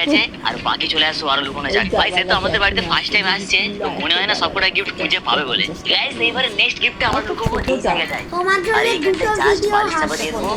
গেছে আর বাকি চলে আসো আরো লুকোনো যাক। ভাই সে তো আমাদের বাড়িতে ফার্স্ট টাইম আসছে, তো মনে হয় না সবকটা গিফট খুঁজে পাবে বলে। গাইস এইবারে নেক্সট গিফটটা আমরা লুকোবো এই জায়গাটায়। আর এইখানে জাস্ট বালিশ চাপা দিয়ে দেবো,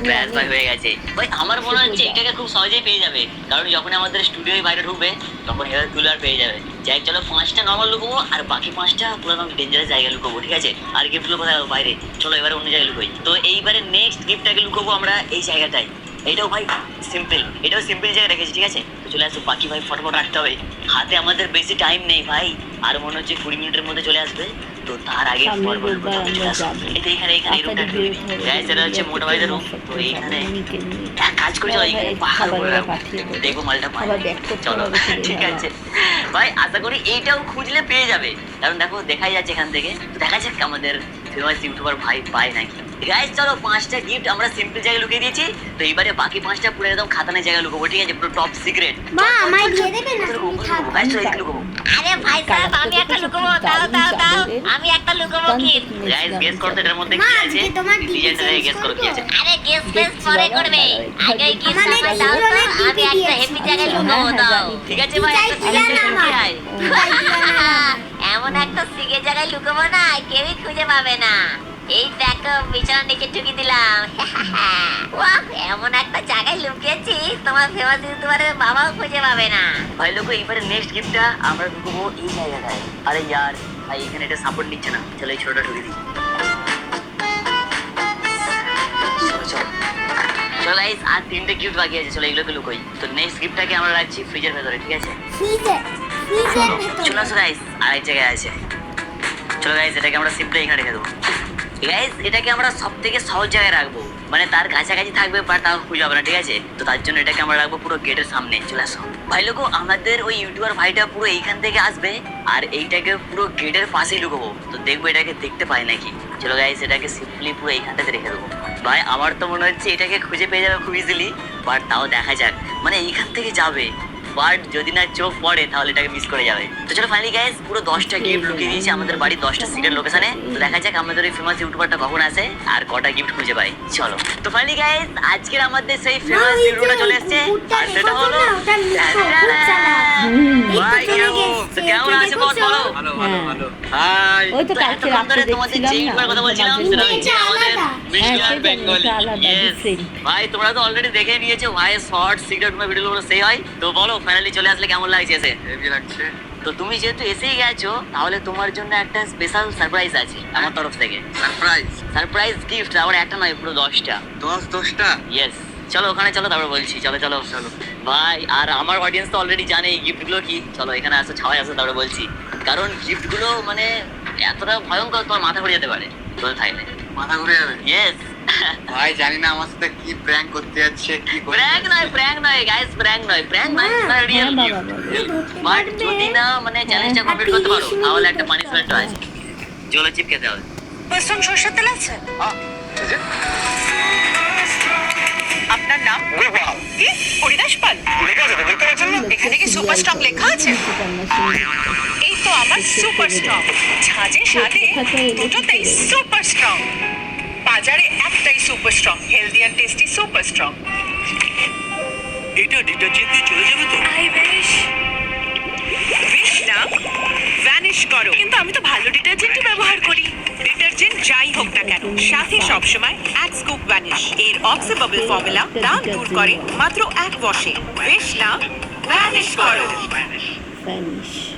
ব্যাস ভাই হয়ে গেছে। ভাই আমার মনে হচ্ছে এটাকে খুব সহজেই পেয়ে যাবে, কারণ যখন আমাদের স্টুডিওর বাইরে ঢুকবে তখন এবার তুলার পেয়ে যাবে। যাই চলো 5টা নর্মাল লুকোবো আর বাকি 5টা পুরো একদম ডেঞ্জারাস জায়গায় লুকোবো, ঠিক আছে? আর গিফটগুলো কোথায় বাইরে, চলো এবারে অন্য জায়গায় লুকোই। তো এইবারে নেক্সট গিফটটাকে লুকোবো আমরা এই জায়গাটায়। এটাও ভাই সিম্পল, এটাও সিম্পল জায়গায় রেখেছি, ঠিক আছে? তো চলে আসো, বাকি ভাই ফটোফট রাখতে হবে, হাতে আমাদের বেশি টাইম নেই ভাই, আর মনে হচ্ছে 20 মিনিটের মধ্যে চলে আসবে। তো তার আগে এটা এখানে এই রুমটা গাইস, এটা হচ্ছে মোটা ভাইদের রুম। তো এইখানে এক কাজ করি, চলো এইখানে পাহাড় করে দেখবো মালটা পাই। চলো ঠিক আছে ভাই, আশা করি এইটাও খুঁজলে পেয়ে যাবে, কারণ দেখো দেখাই যাচ্ছে এখান থেকে। তো দেখা যাক আমাদের ফেমাস ইউটিউবার ভাই পায় নাকি। গাইস চলো 5টা গিফট আমরা সিম্পল জায়গায় লুকিয়ে দিয়েছি, তো এইবারে বাকি 5টা পুরো একদম খাতানের জায়গায় লুকাবো, ঠিক আছে? পুরো টপ সিক্রেট। মা আমায় দিয়ে দেবে না? গাইস চলো এদিকে লুকাবো। আরে ভাই সাহেব আমি একটা লুকাবো, দাও দাও দাও, আমি একটা লুকাবো কি? গাইস গেস করতে এটার মধ্যে কি আছে, ডিজাইনটা গেস করো কি আছে। আরে গেস পরে করবে, আগে গেস আমায় দাও তো, আমি একটা হেপি জায়গায় লুকাবো, দাও। ঠিক আছে ভাই, একটা সিক্রেট কি আছে? এমন একটা সিগে জায়গায় লুকাবো না কেউই খুঁজে পাবে না। এই দেখো বিছানার নিচে ঢুকিয়ে দিলাম। বাহ, এমন একটা জায়গায় লুকিয়েছি তোমার ফেমাস ইউটিউবারের বাবাও খুঁজে পাবে না। ভাই লোক এইবারে নেক্সট গিফটটা আমরা ঢুকবো এই জায়গাটায়। আরে ইয়ার ভাই এখানে এটা সাপোর্ট নিচ্ছে না, চলো এই ছোটটা ঢুকিয়ে দিই। চলো চলো চলো গাইস, আর 3টে গিফট বাকি আছে, চলো এগুলোকে লুকোই। তো নেক্সট গিফটটাকে আমরা রাখছি ফ্রিজের ভেতরে, ঠিক আছে? চলো আসো গাইস, আরেক জায়গায় আছে। চলো গাইস এটাকে আমরা সিম্পলি এখানে রেখে দেবো। গাইস এটাকে আমরা সব থেকে সহজ জায়গায় রাখবো, মানে তার কাছাকাছি থাকবে বাট তাও খুঁজে হবে না, ঠিক আছে? তো তার জন্য এটাকে আমরা রাখবো পুরো গেটের সামনে। চলে আসো ভাই লোক, আমাদের ওই ইউটিউবার ভাইটা পুরো এইখান থেকে আসবে আর এইটাকে পুরো গেটের পাশেই লুকোবো, তো দেখবো এটাকে দেখতে পাই নাকি। চলো গাইস এটাকে সিম্পলি পুরো এইখানটাতে রেখে দেবো। ভাই আমার তো মনে হচ্ছে এটাকে খুঁজে পেয়ে যাবে খুব ইজিলি, বাট তাও দেখা যাক, মানে এইখান থেকে যাবে, বাট যদি না চোখ পড়ে তাহলে এটাকে মিস করে যাবে। তো চলো ফাইনালি গাইস পুরো 10টা গিফট লুকিয়ে দিয়েছি আমাদের বাড়ির 10টা সিক্রেট লোকেশনে। তো দেখা যাক আমাদের ওই ফেমাস ইউটিউবারটা কখন আসে আর কটা গিফট খুঁজে পাই। চলো তো ফাইনালি গাইস আজকের আমাদের সেই ফেমাস ইউটিউবারটা চলে এসেছে, আর সেটা হলো ভাই। কেমন আছে বল, বলো। ভালো ভালো ভালো। হাই। ওই তো কালকে রাতে তোমাদের যে দেখছিলাম ইউটিউবার কথা বলছিলাম না, সেটা হচ্ছে আমাদের মিস্টার বেঙ্গলি। আলাদা Yes, different। ভাই তোমরা তো অলরেডি দেখে নিয়েছো ভাই শর্ট সিক্রেট ভিডিওগুলো সেই হয়। তো বলো ফাইনালি চলে আসলে কেমন লাগছে এসে? হেভি লাগছে। তো তুমি যেহেতু এসেই গেছো তাহলে তোমার জন্য একটা স্পেশাল সারপ্রাইজ আছে আমার তরফ থেকে। সারপ্রাইজ। সারপ্রাইজ গিফট, আবার একটা নয় পুরো 10টা। 10টা। ইয়েস চলো ওখানে চলো, তারপর বলছি। চলো চলো চলো। ভাই আর আমার অডিয়েন্স তো অলরেডি জানে এই গিফটগুলো কি। চলো এখানে আসো, ছাওয়ায় আসো, তারপরে বলছি। কারণ গিফটগুলো মানে এতটা ভয়ঙ্কর তোমার মাথা ঘুরে যেতে পারে তোর থাকলে। মাথা ঘুরে যাবে। ইয়েস ভাই জানি না আমার সাথে কি প্র্যাঙ্ক করতে যাচ্ছে, কি করতে প্র্যাঙ্ক নয়, প্র্যাঙ্ক নয় গাইস, প্র্যাঙ্ক নয়, প্র্যাঙ্ক নয়, রিয়েল গিফট। বাট যদি না মানে চ্যালেঞ্জটা কমপ্লিট করতে পারো তাহলে একটা পানিশমেন্টও আছে। চলো চিপ খেতে হবে। পছন্দ সরষের তেল আছে? আপনার নাম কি? হরিদাস পাল। এখানে কি সুপার স্ট্রং লেখা আছে? এই তো আমার সুপার স্ট্রং, ঝাঁঝে স্বাদে দুটোতেই সুপার স্ট্রং। বাজারে একটাই সুপার স্ট্রং, হেলদি আর টেস্টি সুপার স্ট্রং। এটা ডিটারজেন্ট দিয়ে চলে যাবে তো? আই বেশ বেশ না ভ্যানিশ করো, কিন্তু আমি তো ভালো ডিটারজেন্টই ব্যবহার করি। ডিটারজেন্ট যাই হোক না কেন সাথে সবসময় এক স্কুপ ভ্যানিশ। এর অক্সিবাবল ফর্মুলা দাগ দূর করে মাত্র এক ওয়াশে। বেশ না ভ্যানিশ করো।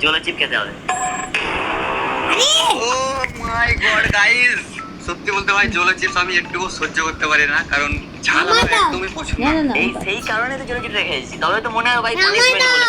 চলো চিপ খেতে হবে। ও মাই গড গাইস, সত্যি বলতে ভাই জোলো চিপস আমি একটুকু সহ্য করতে পারি না, কারণ ঝাল আমার একদমই পছন্দ না না। না না এই সেই কারণে তো জন্য চিপ রেখে এসেছি, তবে তো মনে হয় ভাই পানিশমেন্ট বলে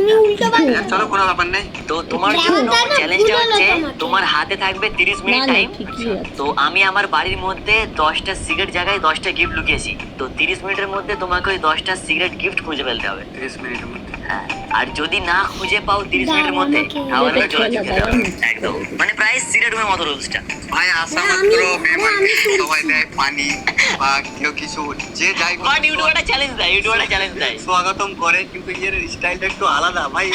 কোনো কিছু একটা। চলো কোনো ব্যাপার নেই। তো তোমার জন্য চ্যালেঞ্জটা হচ্ছে তোমার হাতে থাকবে 30 না মিনিট না টাইম। ঠিকই আছে। তো আমি আমার বাড়ির মধ্যে 10টা সিগারেট জায়গায় 10টা গিফট লুকিয়েছি, তো 30 মিনিটের মধ্যে তোমাকে ওই 10টা সিগারেট গিফট খুঁজে ফেলতে হবে। 30 মিনিটের মধ্যে। হ্যাঁ, আর যদি না খুঁজে পাও 30 মিনিটের মধ্যে তাহলে চলে যেতে হবে একদম, মানে প্রায় সিগারেটের মতো রুলসটা। ভাই আসা মাত্র মেহমানকে সবাই দেয় পানি বা কেউ কিছু, যে যাই বাট ইউটিউবারটা চ্যালেঞ্জ দেয়, ইউটিউবারটা চ্যালেঞ্জ দেয়। স্বাগতম করে, কিন্তু এর স্টাইলটা একটু আলাদা ভাই,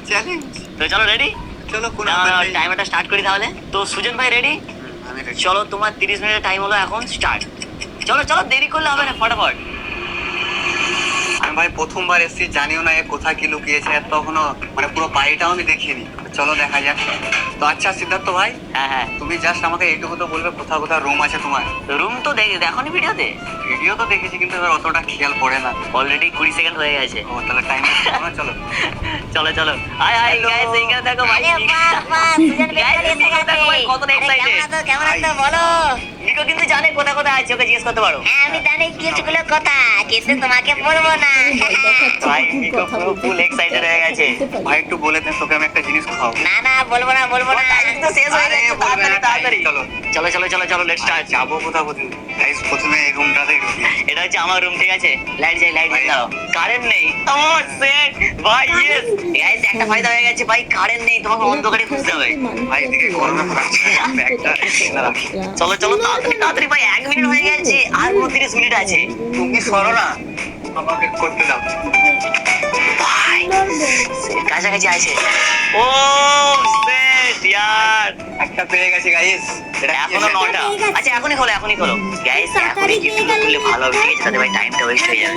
চ্যালেঞ্জ। তো চলো রেডি, চলো কোনো ব্যাপার নেই। টাইমারটা স্টার্ট করি তাহলে। তো সুজন ভাই রেডি? আমি ready। চলো তোমার 30 মিনিটের টাইম হলো এখন, স্টার্ট। চলো চলো দেরি করলে হবে না, ফটাফট। আর আমি ভাই প্রথমবার এসেছি, জানিও না এ কোথায় কি লুকিয়েছে, আর তখনও মানে পুরো বাড়িটাও আমি দেখিনি। চলো দেখা যাক। তো আচ্ছা সিদ্ধার্থ ভাই, হ্যাঁ হ্যাঁ, তুমি জাস্ট আমাকে এইটুকু তো বলবে কোথাও কোথাও রুম আছে তোমার? রুম তো দেখোনি ভিডিওতে? ভিডিও তো দেখেছি কিন্তু এবার অতটা খেয়াল পড়ে না। অলরেডি 20 সেকেন্ড হয়ে গেছে। ও তাহলে টাইম চলো। চলো চলো, হাই হাই গাইস, এইখানে দেখো ভাই। আরে বাহ বাহ, সুজন Guys, বেকারি এসে নিকো গেছে। দেখো ভাই, কতটা আরে excited। কেমন আছো বলো? নিকো কিন্তু জানে কোথায় কোথায় আছে, ওকে জিজ্ঞেস করতে পারো। হ্যাঁ আমি জানি গিফটগুলো কোথায়, কিন্তু তোমাকে বলবো না। ভাই নিকো পুরো ফুল এক্সাইটেড হয়ে গেছে। ভাই একটু বলে দে, তোকে আমি একটা জিনিস খাওয়াবো। না না বলবো না বলবো না। টাইম তো শেষ হয়ে গেছে, তাড়াতাড়ি তাড়াতাড়ি। চলো চলো চলো চলো চলো, লেটস স্টার্ট। যাবো কোথাও প্রথমে? গাইস প্রথমে এই রুমটাতে ঢুকি। এটা হচ্ছে আমার রুম, ঠিক আছে? লাইট যাই, লাইট দাও। কারেন্ট নেই। ও সেট ভাই, ইয়েস গাইস, একটা ফায়দা হয়ে গেছে ভাই, কারেন্ট নেই, তোমাকে অন্ধকারে খুঁজতে হবে। ভাই এদিকে গরমে পড়ছে, ব্যাগটা এখানে রাখি। চলো চলো তাড়াতাড়ি তাড়াতাড়ি ভাই, 1 মিনিট হয়ে গেছে, আর 29 মিনিট আছে। তুমি সরো না, আমাকে করতে দাও। ভাই সেট কাছাকাছি আছে। ও সেট ইয়ার, একটা পেয়ে গেছি গাইস। এটা এখনো 9টা। আচ্ছা এখনই খোলো, এখনই খোলো গাইস, এখনই গিফটগুলো খুললে ভালো হবে, ঠিক আছে? তাতে ভাই টাইমটা ওয়েস্ট হয়ে যাবে।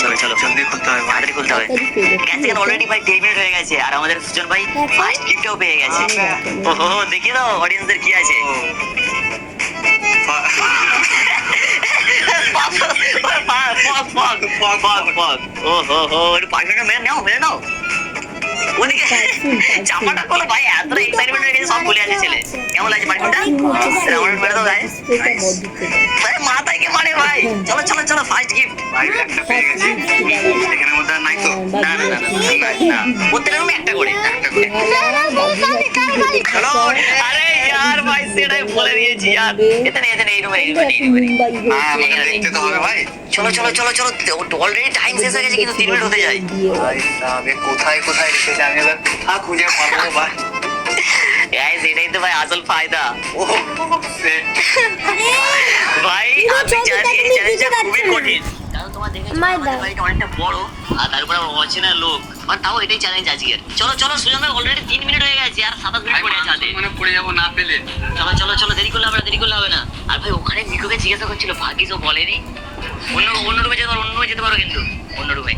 চলো চলো জলদি খুলতে হবে। তাড়াতাড়ি খুলতে হবে। গ্যাস থেকে অলরেডি ভাই 10 মিনিট হয়ে গেছে, আর আমাদের সুজন ভাই ফার্স্ট গিফটও পেয়ে গেছে। ওহো, দেখিয়ে দাও অডিয়েন্সদের কি আছে। মেরে নাও। ওদিকে চাপাটা করো ভাই, এত এক্সাইটমেন্ট হয়ে গেছে, সব ভুলে আছে ছেলে। কেমন লাগছে পারফিউমটা? মেরে দাও গাইস। ভাই মাথায় কে মারে ভাই। চলো চলো চলো, ফার্স্ট গিফট। ভাই একটা পেয়ে গেছি। এখানের মধ্যে আর নাই তো? না না না না, প্রত্যেকটা রুমে একটা করে। একটা করে। চলো। আরে ইয়ার ভাই, সেটাই বলে দিয়েছি ইয়ার। এখানে এই রুমে না আমাকে দেখতে তো হবে ভাই। চলো চলো চলো চলো, অলরেডি টাইম শেষ হয়ে গেছে, কিন্তু 3 মিনিট হতে যায়। ভাই সাহেব কোথায় কোথায় রেখেছে, আমি এবার কোথায় খুঁজে পাবো ভাই? গাইস এটাই তো ভাই আসল ফায়দা। ও সেট। ভাই আমি জানি এই চ্যালেঞ্জটা খুবই কঠিন, কারণ তোমার দেখে আমাদের বাড়িটা অনেকটা বড়, আর তারপর অচেনা লোক, মানে তাও এটাই চ্যালেঞ্জ আজকের। চলো চলো সুজন ভাই, অলরেডি 3 মিনিট হয়ে গেছে, আর 7 মিনিট পড়ে আছে হাতে। মানে পড়ে যাবো না পেলে। চলো চলো চলো, দেরি করলে হবে না। আর ভাই ওখানে নিকোকে জিজ্ঞাসা করছিল, ভাগ্যিস ও বলেনি। অন্য রুমে যেতে পারো, কিন্তু অন্য রুমে।